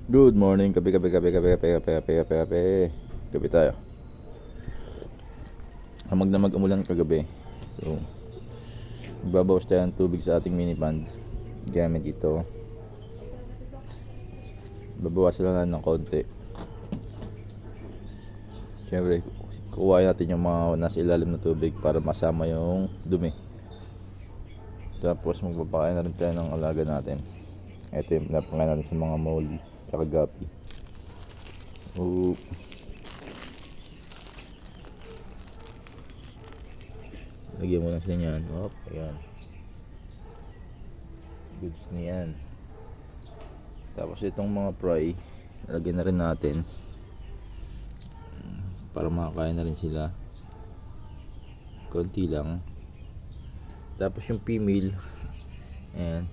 Good morning, kape, kape, kape, kape, kape, kape, kape, kape, kape. Kape tayo. Hamag na mag-umulan kagabi. So, magbabawas tayo ng tubig sa ating mini pond. Gamit ito. Babawasan lang ng konti. Siyempre, kuhain natin yung mga nasa ilalim ng tubig para masama yung dumi. Tapos magpapakain na rin tayo ng alaga natin. Ito yung pinapakain natin sa mga molly tsaka gapi. Lagyan mo lang siya niyan. Ayan. Goods na yan. Tapos itong mga fry, lagyan na rin natin para makakain na rin sila. Konti lang. Tapos yung female, ayan,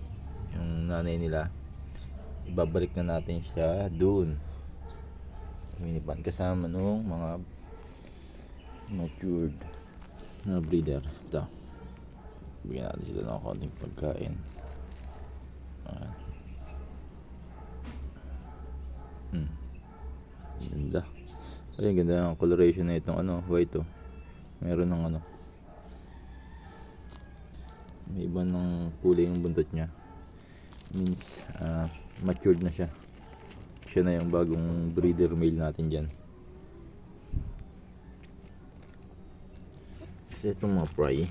yung nanay nila, ibabalik na natin siya dun minipan kasama nung mga matured na breeder. Ito, bigyan natin sila ng konting pagkain. Ganda. Ayun, ganda ang coloration na itong white meron ng may iba ng kulay ng buntot niya, means matured na siya. Siya na yung bagong breeder male natin dyan. Kasi itong mga fry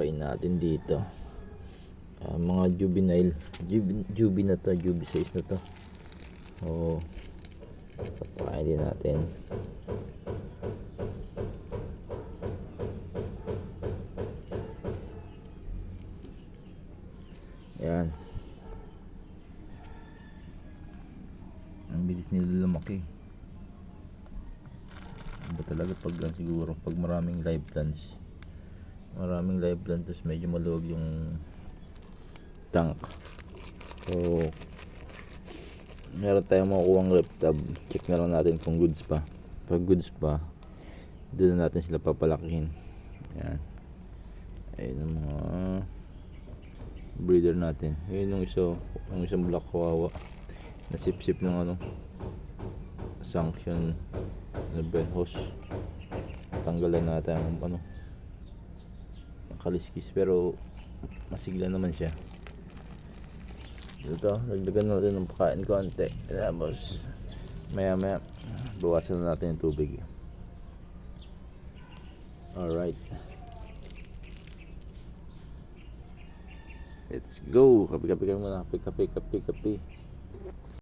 natin dito, mga juvenile jubi na to, jubi size na to. Patayin din natin. Yan. Ang bilis nila lumaki. Iba talaga pag siguro pag maraming live plants. Tapos medyo maluwag yung tank. So meron tayong makukuhang rep tab. Check na lang natin kung goods pa. Pag goods pa, doon na natin sila papalakihin. Yan. Ayun ang mga breeder natin. Ayun yung isang black kawawa. Nasip-sip ng sanction na bell hose. Tanggalan natin ang nakaliskis, pero masigla naman siya. Ito, lagdagan natin ng pagkain konti. Tapos maya bawasan na natin yung tubig. Alright, let's go. Kape muna. Kape.